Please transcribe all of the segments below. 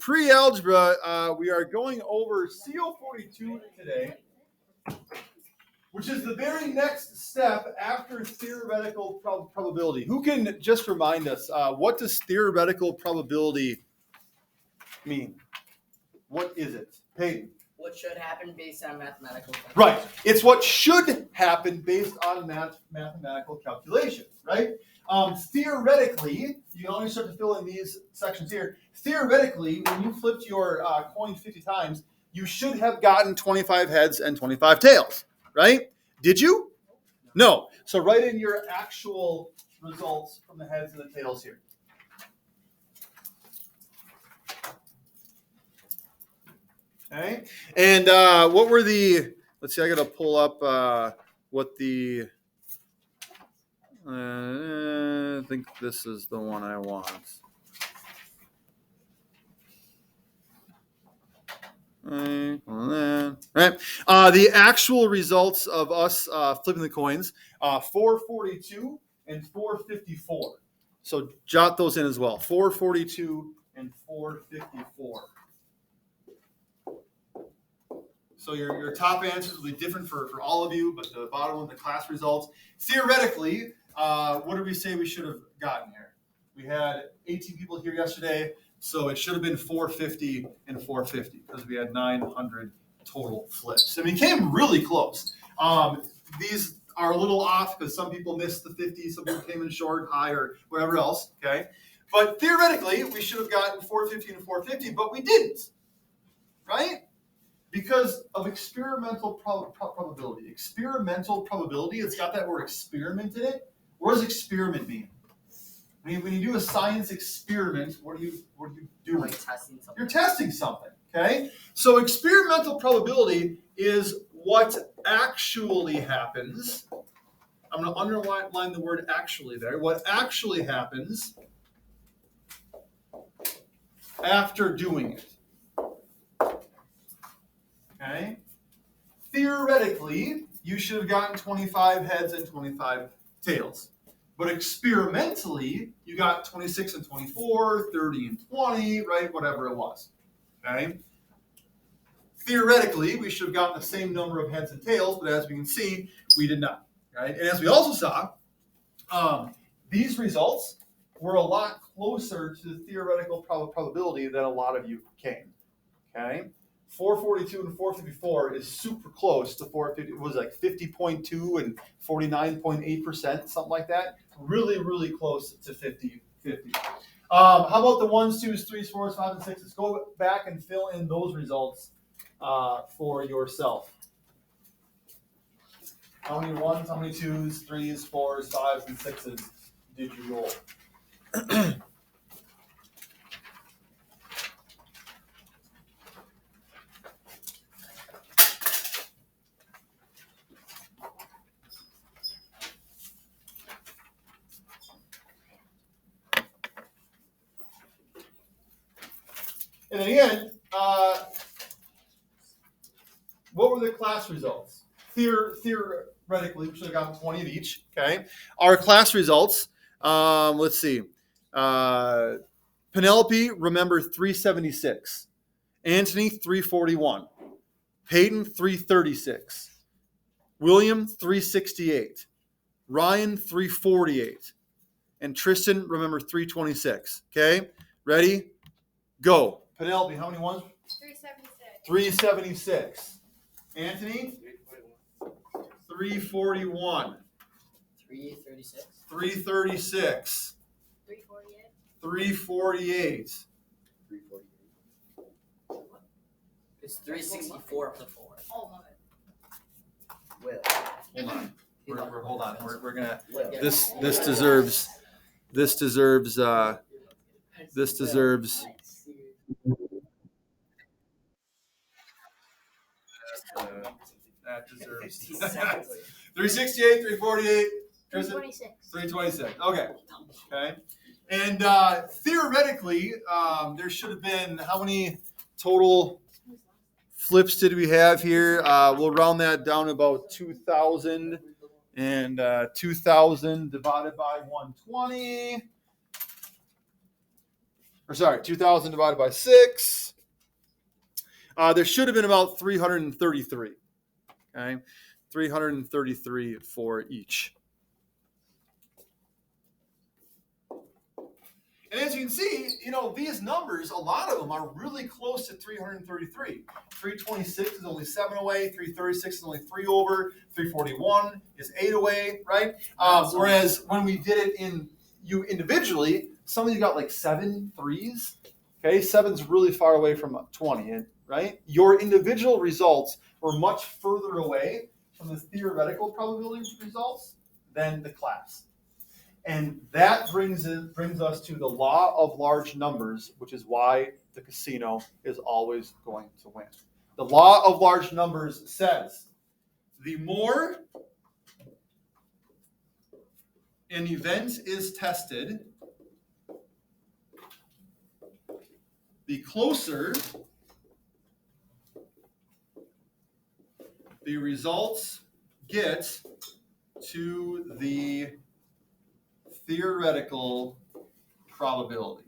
pre-algebra, we are going over CO42 today, which is the very next step after theoretical probability. Who can just remind us, what does theoretical probability mean? What is it? Peyton. What should happen based on mathematical calculations. Right. It's what should happen based on mathematical calculations, right? Theoretically, you only start to fill in these sections here. Theoretically, when you flipped your coin 50 times, you should have gotten 25 heads and 25 tails, right? Did you? No. So write in your actual results from the heads and the tails here. Okay. And what were the, let's see, I got to pull up what the, I think this is the one I want. Right. The actual results of us flipping the coins, 442 and 454. So jot those in as well, 442 and 454. So your top answers will be different for all of you, but the bottom one, the class results. Theoretically, what did we say we should have gotten here? We had 18 people here yesterday, so it should have been 450 and 450 because we had 900 total flips. And we came really close. These are a little off because some people missed the 50, some people came in short, high, or whatever else, okay? But theoretically, we should have gotten 450 and 450, but we didn't, right? Because of experimental probability. Experimental probability, it's got that word experiment in it. What does experiment mean? When you do a science experiment, what are you doing? Like testing something. You're testing something, okay? So experimental probability is what actually happens. I'm going to underline the word actually there. What actually happens after doing it. Okay. Theoretically, you should have gotten 25 heads and 25 tails. But experimentally, you got 26 and 24, 30 and 20, right? Whatever it was. Okay. Theoretically, we should have gotten the same number of heads and tails, but as we can see, we did not. Right? And as we also saw, these results were a lot closer to the theoretical probability than a lot of you came. Okay. 442 and 454 is super close to 450. It was like 50.2 and 49.8%, something like that. Really, really close to 50-50. How about the 1s, 2s, 3s, 4s, 5s, and 6s? Go back and fill in those results for yourself. How many 1s, how many 2s, 3s, 4s, 5s, and 6s did you roll? And again, what were the class results? Theoretically, we should have gotten 20 of each. Okay. Our class results, let's see. Penelope, remember 376. Anthony, 341. Peyton, 336. William, 368. Ryan, 348. And Tristan, remember 326. Okay. Ready? Go. Penelope, how many ones? 376. 376. Anthony? 341. 336. 336. 348. 348. 348. It's 364 plus 4. Oh, my Will. Hold on. Hold on. We're gonna. Will. This deserves. That deserves. That deserves. 368, 348. 326. 326. Okay. And theoretically, there should have been how many total flips did we have here? We'll round that down to about 2,000. And 2,000 divided by 120. 2,000 divided by 6. There should have been about 333. Okay, 333 for each. And as you can see, these numbers, a lot of them are really close to 333. 326 is only 7 away. 336 is only 3 over. 341 is 8 away, right? Whereas when we did it individually, some of you got like 7 threes. Okay, 7's really far away from 20, right? Your individual results were much further away from the theoretical probability results than the class. And that brings us to the law of large numbers, which is why the casino is always going to win. The law of large numbers says the more an event is tested, the closer the results get to the theoretical probability.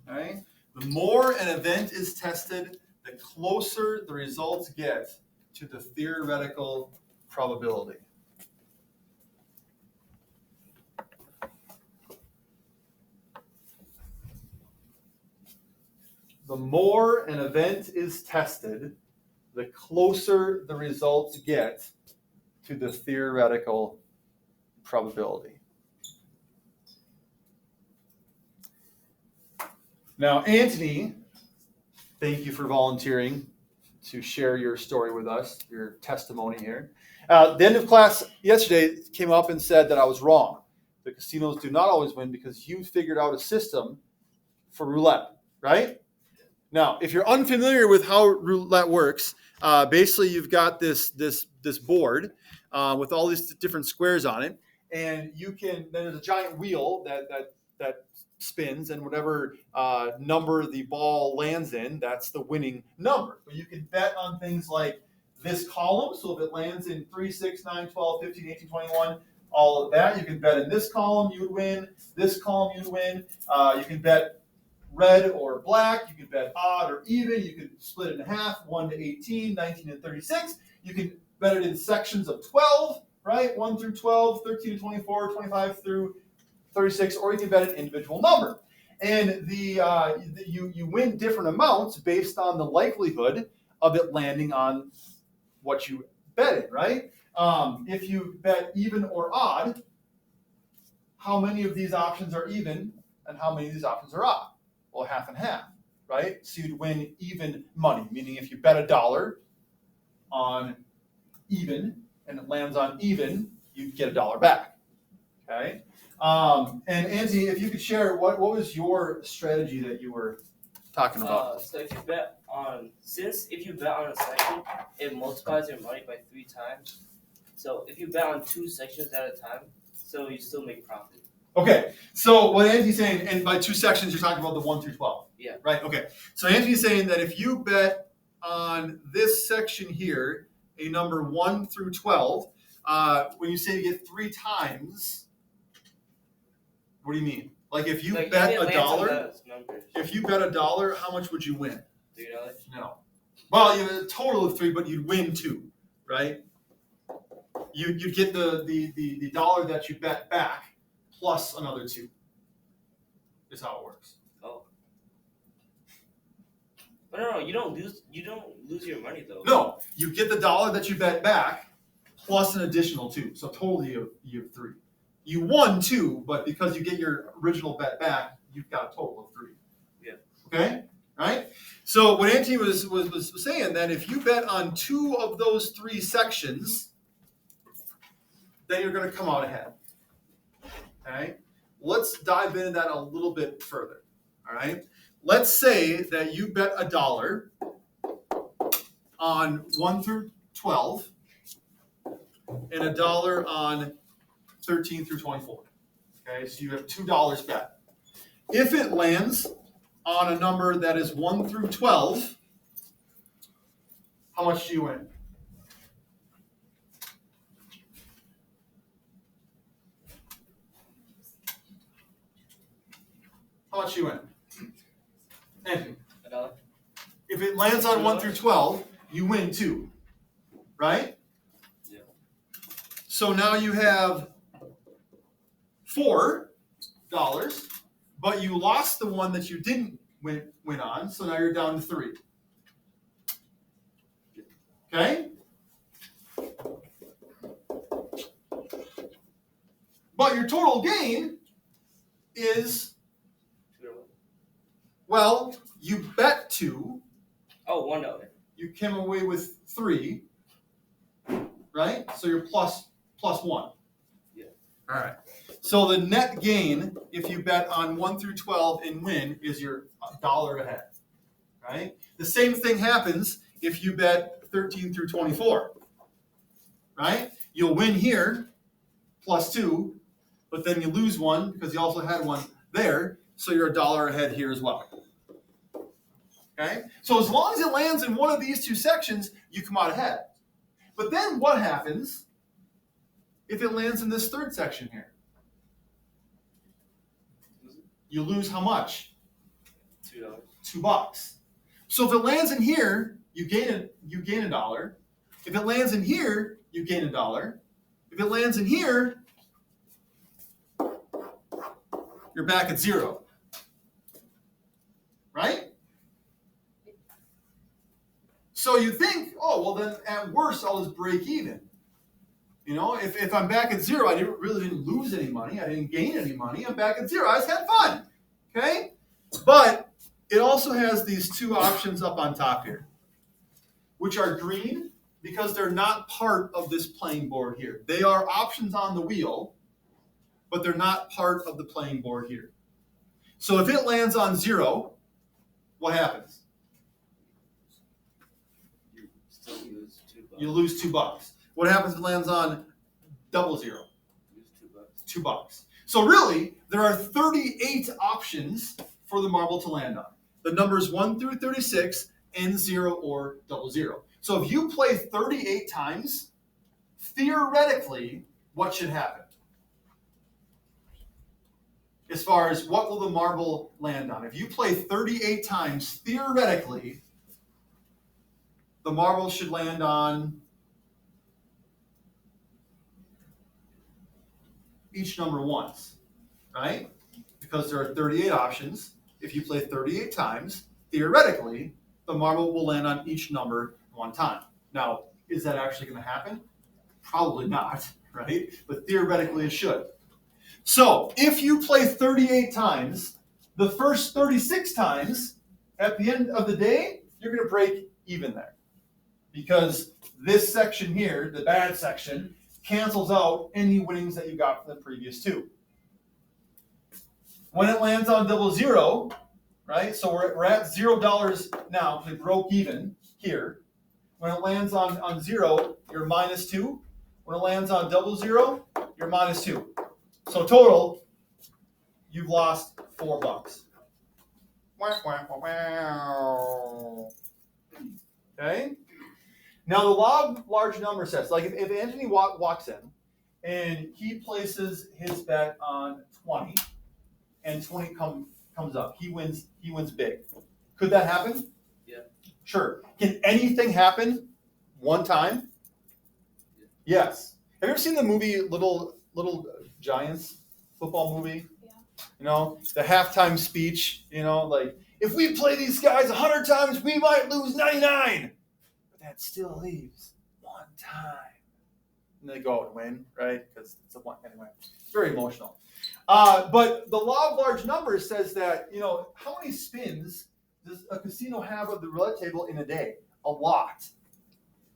Okay? The more an event is tested, the closer the results get to the theoretical probability. The more an event is tested, the closer the results get to the theoretical probability. Now, Anthony, thank you for volunteering to share your story with us, your testimony here. The end of class yesterday came up and said that I was wrong. The casinos do not always win because you figured out a system for roulette, right? Now, if you're unfamiliar with how roulette works, basically you've got this board with all these different squares on it, and there's a giant wheel that spins, and whatever number the ball lands in, that's the winning number. But you can bet on things like this column, so if it lands in 3, 6, 9, 12, 15, 18, 21, all of that, you can bet in this column, you would win. This column, you would win. You can bet red or black, you can bet odd or even, you can split it in half, 1 to 18, 19 and 36. You can bet it in sections of 12, right? 1 through 12, 13 to 24, 25 through 36, or you can bet an individual number. And you win different amounts based on the likelihood of it landing on what you bet it, right? If you bet even or odd, how many of these options are even and how many of these options are odd? Well, half and half, right? So you'd win even money, meaning if you bet $1 on even and it lands on even, you'd get $1 back. Okay. And Anthony, if you could share what was your strategy that you were talking about? So if you bet on a section, it multiplies your money by 3 times. So if you bet on 2 sections at a time, so you still make profit. Okay, so what Anthony's saying, and by 2 sections, you're talking about the 1 through 12. Yeah. Right, okay. So Anthony's saying that if you bet on this section here, a number 1 through 12, when you say you get 3 times, what do you mean? Like if you bet $1, if you bet $1, how much would you win? $3. No. Well, you have a total of 3, but you'd win 2, right? You'd get the dollar that you bet back plus another 2. Is how it works. Oh. But no, you don't lose your money though. No, you get the dollar that you bet back plus an additional 2. So totally you have 3. You won 2, but because you get your original bet back, you've got a total of 3. Yeah. Okay? Right? So what Anthony was saying, that if you bet on 2 of those 3 sections, then you're going to come out ahead. Okay? Let's dive into that a little bit further. All right? Let's say that you bet $1 on 1 through 12 and $1 on 13 through 24. Okay, so you have $2 bet. If it lands on a number that is 1 through 12, how much do you win? How much you win? Anthony. $1. If it lands on 1 through 12, you win 2. Right? Yeah. So now you have $4, but you lost the one that you didn't win on, so now you're down to 3. Okay? But your total gain is, well, you bet 2. Oh, $1. You came away with 3, right? So you're plus 1. Yeah. All right. So the net gain, if you bet on 1 through 12 and win, is your $1 ahead, right? The same thing happens if you bet 13 through 24, right? You'll win here, plus 2, but then you lose 1 because you also had 1 there, so you're $1 ahead here as well. Okay? So as long as it lands in one of these 2 sections, you come out ahead. But then what happens if it lands in this 3rd section here? You lose how much? $2. $2. So if it lands in here, you gain $1. If it lands in here, you gain $1. If it lands in here, you're back at 0. Right? So you think, oh, well then at worst I'll just break even. You know, if I'm back at 0, I really didn't lose any money. I didn't gain any money. I'm back at 0. I just had fun. Okay? But it also has these 2 options up on top here, which are green because they're not part of this playing board here. They are options on the wheel, but they're not part of the playing board here. So if it lands on 0, what happens? You still lose $2. You lose $2. What happens if it lands on 00? Lose $2. $2. So really, there are 38 options for the marble to land on. The numbers 1 through 36 and 0 or 00. So if you play 38 times, theoretically, what should happen? As far as what will the marble land on? If you play 38 times, theoretically, the marble should land on each number once, right? Because there are 38 options. If you play 38 times, theoretically, the marble will land on each number 1 time. Now, is that actually going to happen? Probably not, right? But theoretically, it should. So, if you play 38 times, the first 36 times, at the end of the day, you're going to break even there. Because this section here, the bad section, cancels out any winnings that you got from the previous 2. When it lands on 00, right? So we're at $0 now because it broke even here. When it lands on 0, you're minus 2. When it lands on 00, you're minus 2. So total, you've lost $4. Okay? Now the law of large number says, like if Anthony walks in and he places his bet on 20 and 20 comes up, he wins big. Could that happen? Yeah. Sure. Can anything happen 1 time? Yeah. Yes. Have you ever seen the movie Little Giants football movie? Yeah. You know, the halftime speech, you know, like, if we play these guys 100 times, we might lose 99. But that still leaves 1 time. And they go out and win, right? Because it's a 1, anyway. It's very emotional. But the law of large numbers says that, you know, how many spins does a casino have of the roulette table in a day? A lot,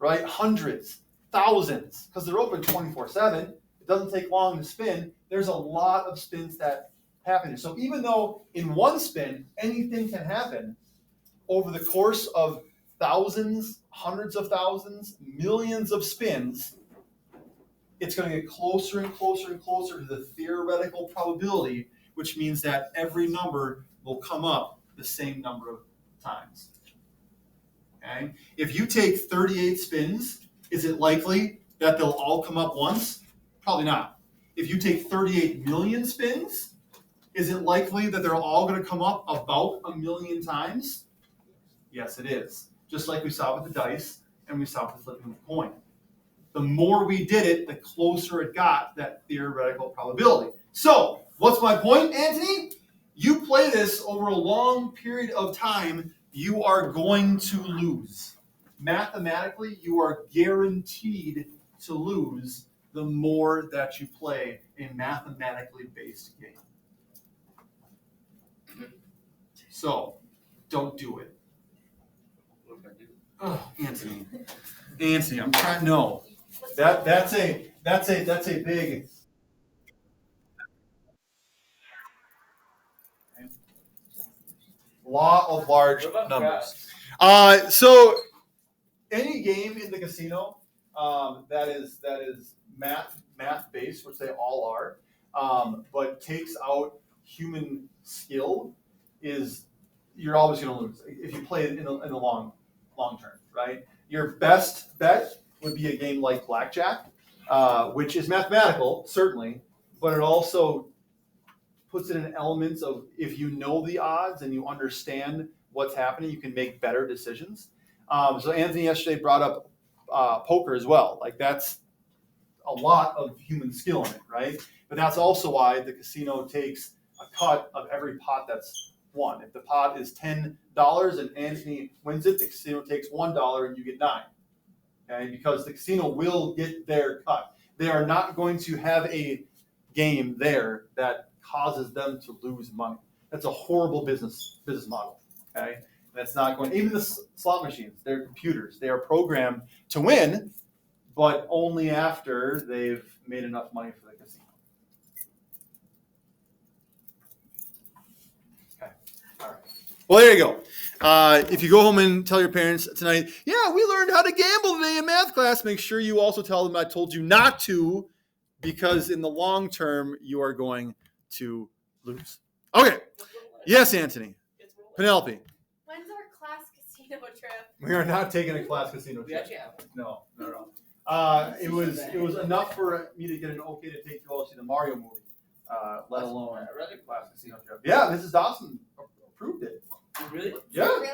right? Hundreds, thousands, because they're open 24/7. It doesn't take long to spin. There's a lot of spins that happen. So even though in 1 spin, anything can happen, over the course of thousands, hundreds of thousands, millions of spins, it's going to get closer and closer and closer to the theoretical probability, which means that every number will come up the same number of times. Okay? If you take 38 spins, is it likely that they'll all come up once? Probably not. If you take 38 million spins, Is it likely that they're all going to come up about 1,000,000 times? Yes, it is. Just like we saw with the dice and we saw with flipping the coin. The more we did it, the closer it got that theoretical probability. So, what's my point, Anthony? You play this over a long period of time, you are going to lose. Mathematically, you are guaranteed to lose the more that you play a mathematically based game. So, don't do it. What if I do? Oh, Anthony, I'm trying. No, that's a big. Law of large What about numbers. craps? So any game in the casino that is math based, which they all are, but takes out human skill, is you're always going to lose if you play it in the long term, right? Your best bet would be a game like blackjack, which is mathematical certainly, but it also puts it in elements of if you know the odds and you understand what's happening, you can make better decisions. So Anthony yesterday brought up poker as well. Like that's a lot of human skill in it, right? But that's also why the casino takes a cut of every pot that's won. If the pot is $10 and Anthony wins it, the casino takes $1 and you get $9. Okay, because the casino will get their cut. They are not going to have a game there that causes them to lose money. That's a horrible business model. Okay, that's not going. Even the slot machines, they're computers. They are programmed to win, but only after they've made enough money for the casino. Okay, all right. Well, there you go. If you go home and tell your parents tonight, yeah, we learned how to gamble today in math class, make sure you also tell them I told you not to, because in the long term, you are going to lose. Okay. Yes, Anthony. Penelope. When's our class casino trip? We are not taking a class casino We trip. actually have one. No. It was enough for me to get an okay to take you all to see the Mario movie, let alone a regular class casino trip. Yeah, Mrs. Dawson approved it. Really? Yeah. Really?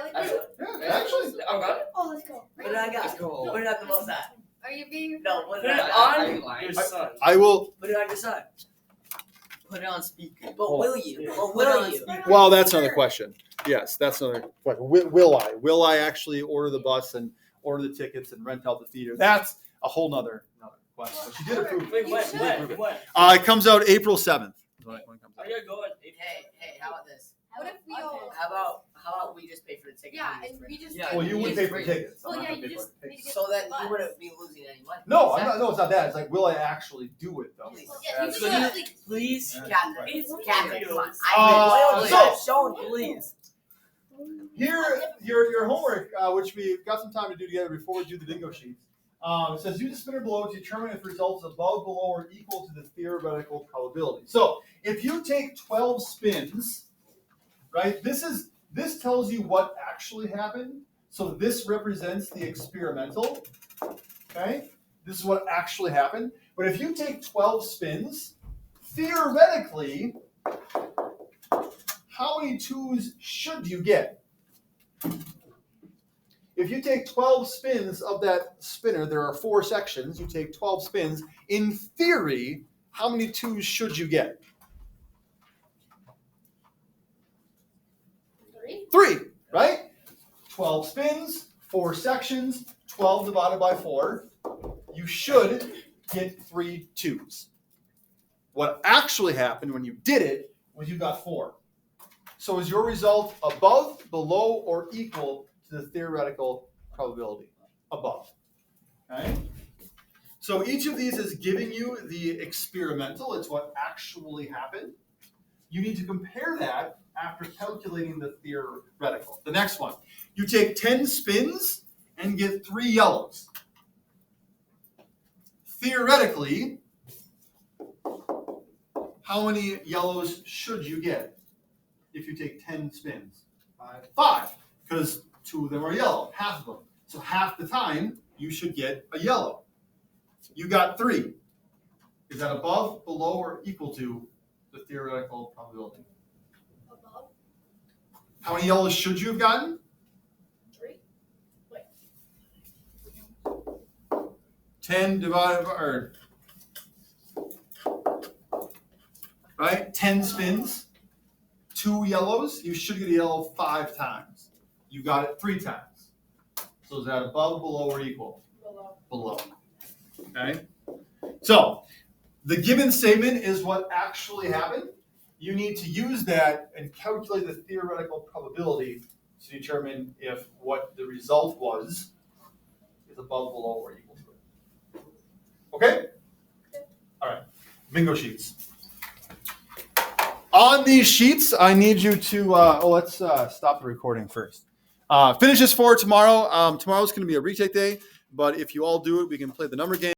Yeah, actually. I got it. Oh, let's go. What did I got? Let's go. What did I have the most at? Are you being? No, what Put did it I got? Are you on lying? your son. I will. Put it on your son. Put it on speaker. But Oh. will you? Yeah. Or will you? Well, that's another question. Yes, that's another question. Will I? Will I actually order the bus and order the tickets and rent out the theater? That's a whole nother question. But she did approve it. Wait, You when? should. When? It comes out April 7th. When it comes out. Are you going? Hey, how about this? What if we all? How about we just pay for the ticket? Yeah, we and we just. Yeah. Well, you would pay for Free. tickets. I'm Well, not yeah, gonna you pay just for need to tickets. get So that bus. you wouldn't be losing any money. No, I'm not. No, it's not that. It's like, will I actually do it though? Please. Yeah, you So should you- at least. Please, Yeah. Captain. It's Captain, you. come on. So- Please. Here, your homework, which we've got some time to do together before we do the bingo sheets. It says use the spinner below to determine if the results above, below, or equal to the theoretical probability. So if you take 12 spins, right? This tells you what actually happened. So this represents the experimental. Okay, this is what actually happened. But if you take 12 spins, theoretically, how many twos should you get? If you take 12 spins of that spinner, there are 4 sections. You take 12 spins. In theory, how many twos should you get? 3. 3, right? 12 spins, 4 sections, 12 divided by 4. You should get 3 twos. What actually happened when you did it was you got 4. So is your result above, below, or equal to the theoretical probability? Above. Okay? So each of these is giving you the experimental. It's what actually happened. You need to compare that after calculating the theoretical. The next one. You take 10 spins and get 3 yellows. Theoretically, how many yellows should you get if you take 10 spins? 5, because 2 of them are yellow, half of them. So half the time, you should get a yellow. You got 3. Is that above, below, or equal to the theoretical probability? How many yellows should you have gotten? 3. 10 divided by, right? 10 spins, 2 yellows. You should get a yellow 5 times. You got it 3 times. So is that above, below, or equal? Below. Okay. So the given statement is what actually happened. You need to use that and calculate the theoretical probability to determine if what the result was is above, below, or equal to it. Okay? All right. Bingo sheets. On these sheets, I need you to, let's stop the recording first. Finish this for tomorrow. Tomorrow's going to be a retake day, but if you all do it, we can play the number game.